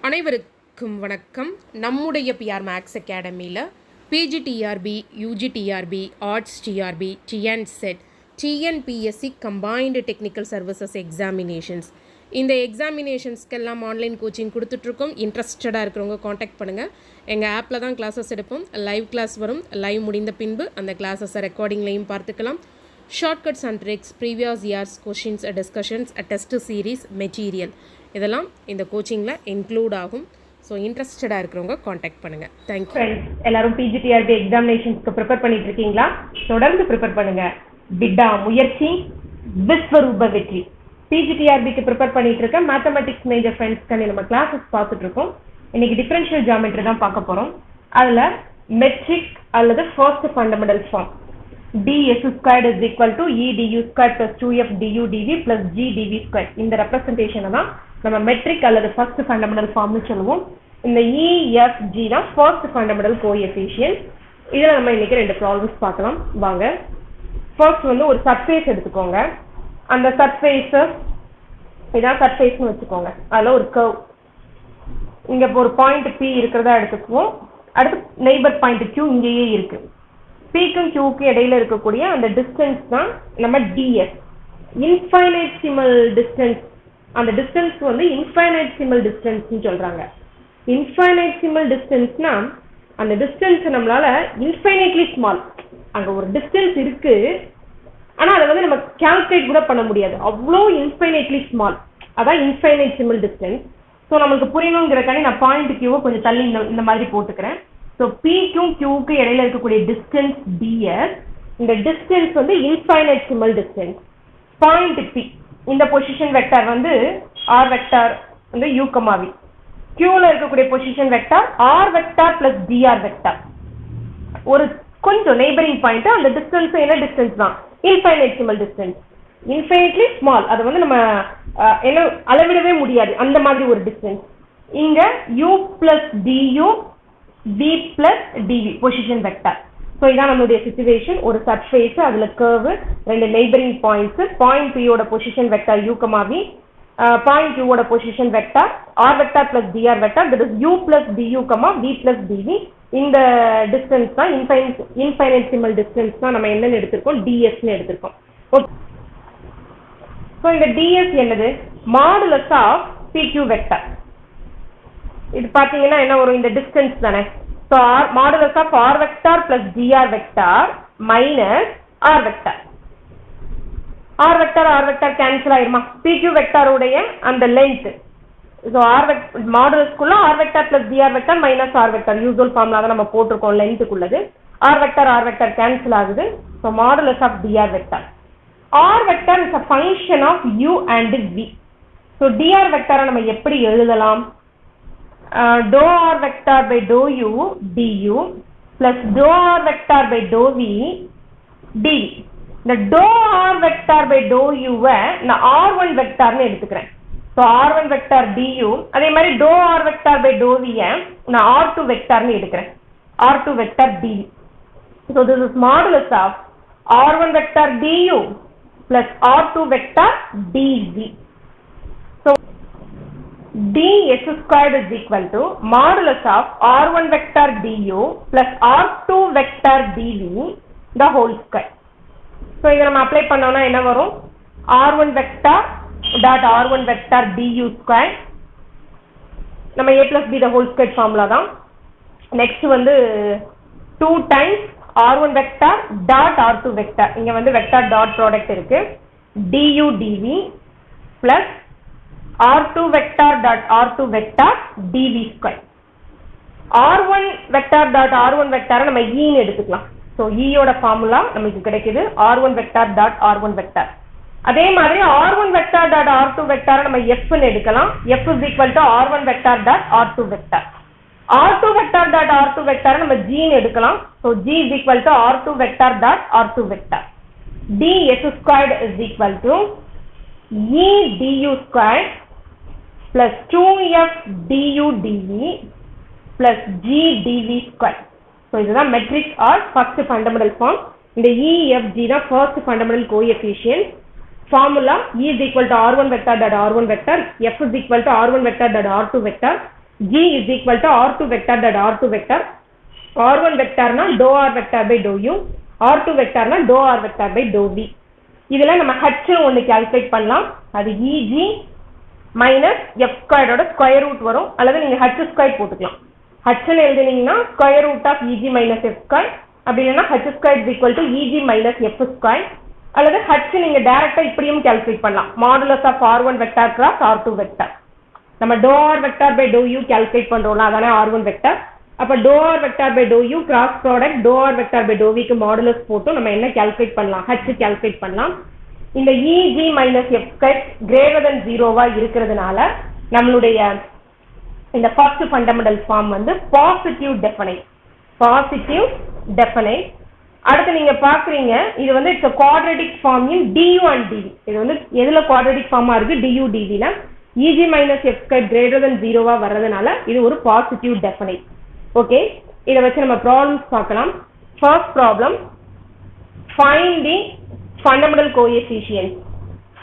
அனைவருக்கும் வணக்கம். நம்முடைய பிஆர் மேக்ஸ் அகாடமியில் PGTRB, UGTRB, arts TRB, TNSET, TNPSC combined technical services examinations, இந்த எக்ஸாமினேஷன்ஸ்க்கெல்லாம் ஆன்லைன் கோச்சிங் கொடுத்துட்ருக்கோம். இன்ட்ரெஸ்டடாக இருக்கிறவங்க காண்டாக்ட் பண்ணுங்கள். எங்கள் ஆப்பில் தான் கிளாஸஸ் எடுப்போம். லைவ் கிளாஸ் வரும். லைவ் முடிந்த பின்பு அந்த கிளாஸஸை ரெக்கார்டிங்லையும் பார்த்துக்கலாம். Shortcuts and tricks, previous years questions, discussions, test series, material இதெல்லாம் இந்த கோச்சிங்கில் இன்க்ளூட் ஆகும். ஸோ இன்ட்ரெஸ்டடாக இருக்கிறவங்க காண்டாக்ட் பண்ணுங்கள். தேங்க்யூ. ஃப்ரெண்ட்ஸ், எல்லாரும் பிஜிடிஆர்பி எக்ஸாமினேஷன்ஸ்க்கு ப்ரிப்பேர் பண்ணிட்டு இருக்கீங்களா? தொடர்ந்து ப்ரிப்பேர் பண்ணுங்க. விடா முயற்சி, விஸ்வரூப வெற்றி. பிஜிடிஆர்பிக்கு ப்ரிப்பேர் பண்ணிட்டு இருக்க மேத்தமெட்டிக்ஸ் மேஜர் ஃப்ரெண்ட்ஸ்க்கான நம்ம கிளாஸஸ் பார்த்துட்டு இருக்கோம். இன்னைக்கு டிஃபரன்ஷியல் ஜியோமெட்ரி தான் பார்க்க போகிறோம். அதில் மெட்ரிக் அல்லது first fundamental form ds squared is equal to e du squared plus 2f du dv plus g dv squared. இந்த ரெப்ரசன்டேஷனை தான் நம்ம மெட்ரிக் அல்லது ஃபர்ஸ்ட் ஃபண்டமெண்டல் ஃபார்ம்னு சொல்லுவோம். இந்த EFG தான் ஃபர்ஸ்ட் ஃபண்டமெண்டல் கோஎஃபிஷியன்ட். இதில் நம்ம இன்னைக்கு ரெண்டு ப்ராப்ளம்ஸ் பார்க்கலாம் வாங்க. ஃபர்ஸ்ட் வந்து ஒரு சர்ஃபேஸ் எடுத்துக்கோங்க. அந்த சர்ஃபேஸஸ் இதான் சர்ஃபேஸ்னு வச்சுக்கோங்க. அதில் ஒரு கர்வ், இங்கே இப்போ ஒரு பாயிண்ட் P இருக்கிறதா எடுத்துக்குவோம். அடுத்து நெய்பர் பாயிண்ட் Q இங்கேயே இருக்கு. Pக்கும் Qக்கும் இடையில இருக்கக்கூடிய அந்த டிஸ்டன்ஸ் தான் நம்ம ds, இன்ஃபைனைட்சிமல் டிஸ்டன்ஸ். அந்த டிஸ்டன்ஸ் வந்து இன்ஃபைனைட்சிமல் டிஸ்டன்ஸ்னு சொல்றாங்க. இன்ஃபைனைட்சிமல் டிஸ்டன்ஸ்னா அந்த டிஸ்டன்ஸ் நம்மளால இன்ஃபைனைட்லி ஸ்மால், அங்க ஒரு டிஸ்டன்ஸ் இருக்கு ஆனா அதை வந்து நம்ம கால்குலேட் கூட பண்ண முடியாது, அவ்வளோ இன்ஃபைனைட்லி ஸ்மால். அதான் இன்ஃபைனைட்சிமல் டிஸ்டன்ஸ். ஸோ நம்மளுக்கு புரியணுங்கிறக்காண்டி நான் பாயிண்ட் Qவை கொஞ்சம் தள்ளி இந்த மாதிரி போட்டுக்கிறேன். ஸோ Pக்கும் Qக்கும் இடையில இருக்கக்கூடிய டிஸ்டன்ஸ் ds. இந்த டிஸ்டன்ஸ் வந்து இன்ஃபைனைட்சிமல் டிஸ்டன்ஸ். பாயிண்ட் P, இந்த பொசிஷன் வெக்டார் வந்து r வெக்டார் வந்து u, v. Qல இருக்கக்கூடிய position vector r vector plus dr vector. ஒரு கொஞ்சம் நெய்பரிங் பாயிண்ட், அந்த டிஸ்டன்ஸ் என்ன டிஸ்டன்ஸ் தான் இன்ஃபைனைட்சிமல் டிஸ்டன்ஸ், இன்ஃபைனைட்லி ஸ்மால். அது வந்து நம்ம என்ன அளவிடவே முடியாது, அந்த மாதிரி ஒரு டிஸ்டன்ஸ். இங்க u plus du, v plus dv position vector. So இதான் நம்மளுடைய சிச்சுவேஷன். ஒரு சர்ஃபேஸ், அதுல கர்வ், ரெண்டு நெய்பரிங் பாயிண்ட்ஸ். பாயிண்ட் P யோட position vector u, v. Point Q வோட position vector r vector plus dr vector. That is u plus du, v plus dv. இந்த distance தான் இன்ஃபைனைட்சிமல் distance தான் நம்ம என்னன்னு எடுத்திருக்கோம், dsன்னு எடுத்திருக்கோம். ஸோ இந்த ds என்னது? Modulus of PQ vector. இது பாத்தீங்கன்னா என்ன வரும்? இந்த டிஸ்டன்ஸ் தானே. So modulus of r vector plus dr vector minus r vector. r vector cancel ஆயிருமா? PQ வெக்டாரோடைய அந்த லென்த். ஸோ மாடுலஸ்க்குள்ள r vector plus dr vector minus r vector usual formula தான் நம்ம போட்டிருக்கோம் லென்த்துக்குள்ளது. r வெக்டார் கேன்சல் ஆகுது. So modulus of dr vector. r vector is a function of u and v. So dr வெக்டாரை நம்ம எப்படி எழுதலாம்? dou r vector by dou u du plus dou r vector by dou v dv. இந்த dou r vector by dou u நான் r1 வெக்டார்னு எடுத்துக்கிறேன். So r1 vector du, அதே மாதிரி dou r vector by dou v நான் r2 வெக்டார்னு எடுக்கிறேன், r2 vector dv. So this is modulus of r1 vector du plus r2 vector dv. So ds squared is equal to modulus of r1 vector du plus r2 vector dv the whole square. So இதை நம்ம apply பண்ணோம்னா என்ன வரும்? r1 vector dot r1 vector du square. நம்ம a plus b the whole square formula தான். Next வந்து 2 times r1 vector dot r2 vector. இங்க வந்து vector dot product இருக்கு. du dv plus r2 vector dot r2 vector dv square. r1 vector dot r1 vector நம்ம e ன்னு எடுத்துக்கலாம். So e யோட formula நமக்கு கிடைக்குது r1 vector dot r1 vector. அதே மாதிரி r1 vector dot r2 vector நம்ம f ன்னு எடுக்கலாம். f is equal to r1 vector dot r2 vector. r2 vector dot r2 vector நம்ம g ன்னு எடுக்கலாம். So g is equal to r2 vector dot r2 vector. ds squared is equal to e du squared plus 2f du dv plus g dv square. So இதுதான் metric or first fundamental form. இந்த EFG தான் first fundamental coefficient. formula E is equal to R1 vector dot R1 vector, F is equal to R1 vector dot R2 vector. G is equal to R2 vector that R2 vector. R1 vector na dou R vector by dou U. R2 vector na dou R vector by dou V. இதெல்லாம் நம்ம H ஒன்னு calculate பண்ணலாம். அது EG minus F squared ஓட square root வரும் அல்லது நீங்க H squared போட்டுக்கலாம். H ன்னு எழுதினீங்கன்னா square root of EG minus F squared அப்படி இல்லனா H squared is equal to EG minus F squared அல்லது H நீங்க டைரக்டா இப்படியும் கால்குலேட் பண்ணலாம். Modulus of R1 vector cross R2 vector. நம்ம dou R vector by dou U calculate பண்றோம்ல அதானே R1 vector. அப்ப dou R vector by dou U cross product dou R vector by dou V க்கு modulus போட்டு நம்ம என்ன calculate பண்ணலாம்? H calculate பண்ணலாம். இந்த EG minus F squared greater than 0வா இருக்குறதுனால நம்மளுடைய இந்த ஃபர்ஸ்ட் ஃபண்டமெண்டல் ஃபார்ம் வந்து பாசிட்டிவ் டெஃபினைட். Positive definite. அடுத்து நீங்க பாக்குறீங்க இது வந்து it's a quadratic form in du and dv. இது வந்து எதுல quadratic ஃபார்மா இருக்கு? du dv ல EG minus F squared greater than 0வா வர்றதுனால இது ஒரு பாசிட்டிவ் டெஃபினைட். ஓகே, இத வச்சு நம்ம ப்ராப்ளம்ஸ் பார்க்கலாம். First problem, find the fundamental coefficients.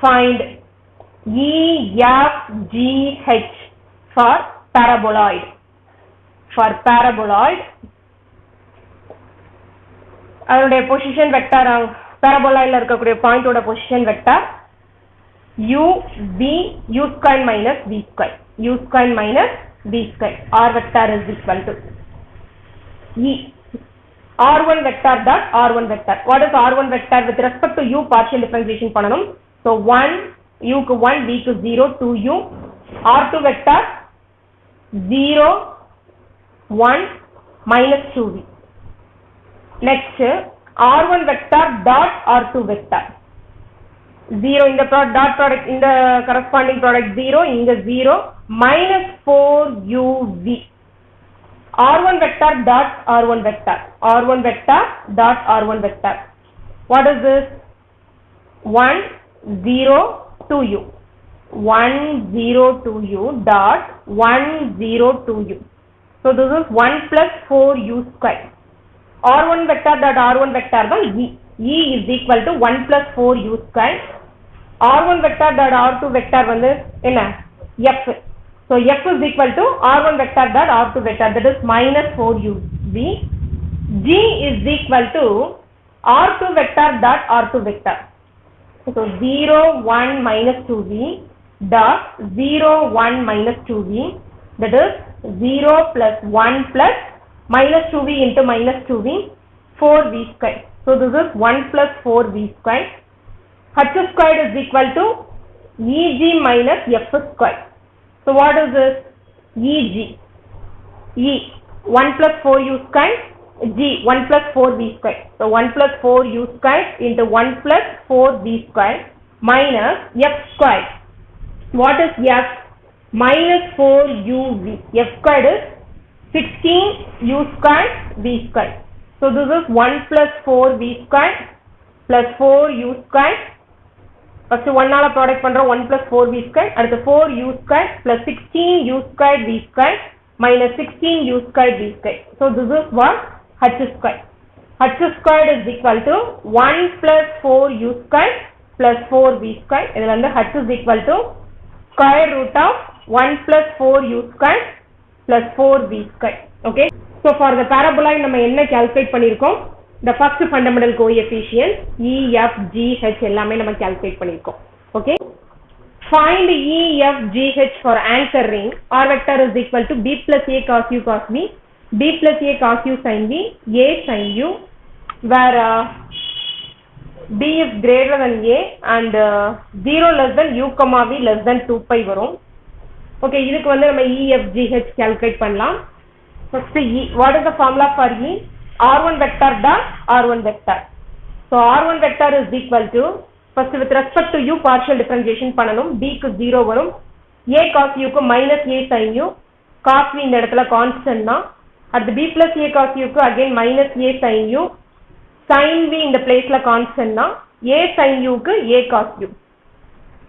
Find E, F, G, H for paraboloid. For paraboloid அதனுடைய பொசிஷன் வெக்டார் பாராபோலாய்ல இருக்கக்கூடிய பாயிண்டோட position vector u v u square minus v square. u square minus v square. R vector is equal to E R1 vector dot R1 vector. What is R1 vector? With respect to u partial differentiation பண்ணனும். So 1 u க்கு 1 v க்கு 0 2u. R2 vector 0 1 minus 2v. Next R1 vector dot R2 vector. 0 in the dot product in the corresponding product 0 இங்க 0 minus 4uv. R1 vector dot R1 vector. R1 vector dot R1 vector. What is this? 1 0 2u. 1 0 2u dot 1 0 2u. So this is 1 plus 4u square. R1 vector dot R1 vector by E. E is equal to 1 plus 4u square. R1 vector dot R2 vector வந்து என்ன? F. So F is equal to R1 vector dot R2 vector, that is minus 4uv. G is equal to R2 vector dot R2 vector. So 0 1 minus 2v dot 0 1 minus 2v, that is 0 plus 1 plus minus 2v into minus 2v, 4v square. So this is 1 plus 4v square. H squared is equal to EG minus F squared. So what is this? EG. E 1 plus 4u squared. G 1 plus 4v squared. So 1 plus 4u squared into 1 plus 4v squared minus F squared. What is F? Minus 4uv. F squared is 16u squared v squared. So this is 1 plus 4v squared plus 4u squared. First 1 நால product பண்றோம் 1 plus 4v squared. அடுத்து 4u squared plus 16u squared v squared minus 16u squared v squared. So this is what? H squared. H squared is equal to 1 plus 4u squared plus 4v squared. இதுல வந்து H is equal to square root of 1 plus 4u squared plus 4v squared. Okay. So for the paraboloid நம்ம என்ன calculate பண்ணிருக்கோம்? The first fundamental coefficient E, F, G, H எல்லாமே நம்ம calculate பண்ணிருக்கோம். Okay. Find E, F, G, H for anchor ring. R vector is equal to B plus A cos U cos V, B plus A cos U sin V, A sin U, where B is greater than A and 0 less than U comma V less than 2 pi வரும். Okay, இதுக்கு வந்து நம்ம E, F, G, H calculate பண்ணலாம். First E, what is the formula for E? R1 vector dot R1 vector. So R1 vector is equal to, first with respect to U partial differentiation பண்ணனும். B க்கு 0 வரும். A cos U க்கு minus A sin U. Cos V இந்த இடத்துல constant தான். அடுத்து B plus A cos U க்கு again minus A sin U. Sin V இந்த placeல constant தான். A sin U க்கு A cos U.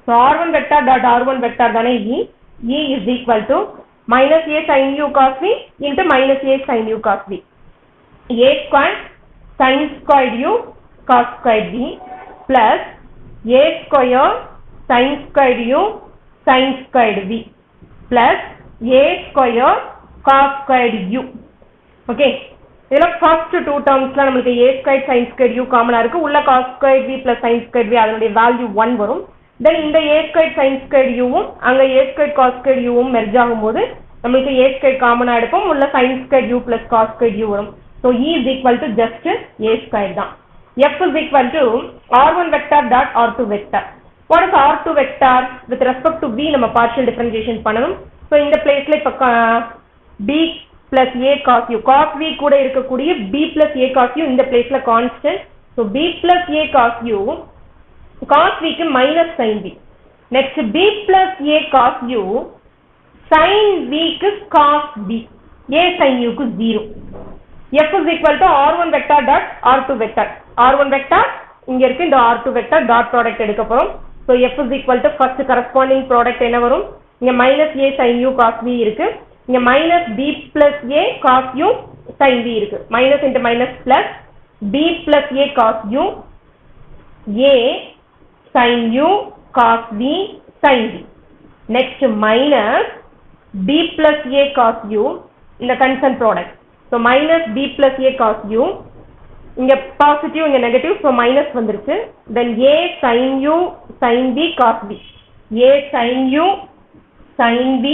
So R1 vector dot R1 vector தானே E. E is equal to minus A sin U cos V into minus A sin U cos V. A squared sin squared U cos squared V plus A squared sin squared U sin squared V plus a square cos squared u. Okay, இதெல்லாம் first two termsல நமக்கு a squared sin squared u காமனா இருக்கு. உள்ள cos squared v plus sin squared v அதனுடைய value 1 வரும். then இந்த a squared sin squared u வும் அங்க a squared cos squared u வும் மெர்ஜ் ஆகும்போது நமக்கு a squared காமனா எடுப்போம். உள்ள sin squared u plus cos squared u வரும். so e is equal to just a squared தான். f is equal to r1 vector dot r2 vector. what is r2 vector? with respect to v நம்ம partial differentiation பண்ணனும். so இந்த பிளேஸ்ல இப்ப b plus a cos u cos v கூட இருக்கக்கூடிய b plus a cos u இந்த பிளேஸ்ல constant. so b plus a cos u cos v க்கு minus sin v. next b plus a cos u sin v க்கு cos b, a sin u க்கு 0. f is equal to r1 vector dot r2 vector. r1 vector இங்க இருக்கு, இந்த r2 vector dot product எடுக்க போறோம். so f is equal to first corresponding product என்ன வரும்? இங்க minus a sin u cos v இருக்கு, இங்க minus b plus a cos u sin v இருக்கு. minus into minus plus b plus a cos u a sin u cos v sin v. next minus b plus a cos u இந்த concern product. so minus b plus a cos u இங்க positive இங்க negative, so minus வந்துருச்சு. then a sin u sin v cos v, a sin u sin v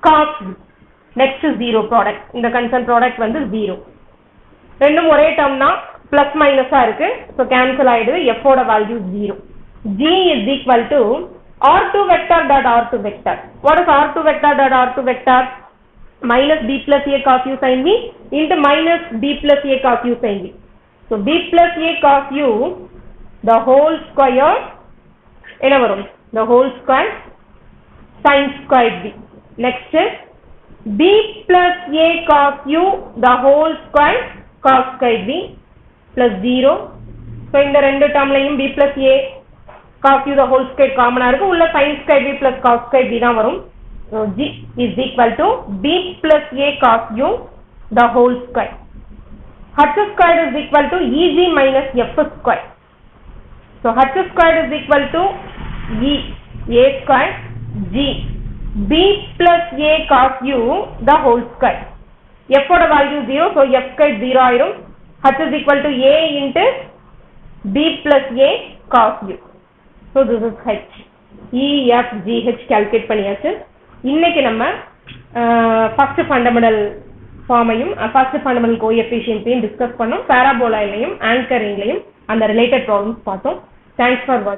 cos v. next 0 product, இந்த concern product வந்து 0. ரெண்டும் ஒரே term தான், plus minus ஆ இருக்கு, so cancel ஆயிடுது. f ஓட value 0. g is equal to r2 vector dot r2 vector. what is r2 vector dot r2 vector? minus b plus a cos u sin v into minus b plus a cos u sin v. so b plus a cos u the whole square என்ன வரும்? the whole square sin squared v. next b plus a cos u the whole square cos squared v plus 0. so இந்த ரெண்டு டேர்ம்லயும் b plus a cos u the whole square காமனா இருக்கு, உள்ள sin squared v plus cos squared v தான் வரும். so g is equal to b plus a cos u the whole square. h squared is equal to eg minus f squared. so h squared is equal to e a squared g b plus a cos u the whole square. f ஓட value 0, so f squared 0 ஆயிரும். h is equal to a into b plus a cos u. so this is h. e f g h calculate பண்ணியாச்சு. இன்னைக்கு நம்ம first fundamental ஃபார்மையும் first fundamental coefficientையும் discuss பண்ணோம். பாராபோலாலையும் ஆங்கரிங்லையும் அந்த ரிலேட்டட் ப்ராப்ளம்ஸ் பார்த்தோம். தேங்க்ஸ் ஃபார் வாட்சிங்.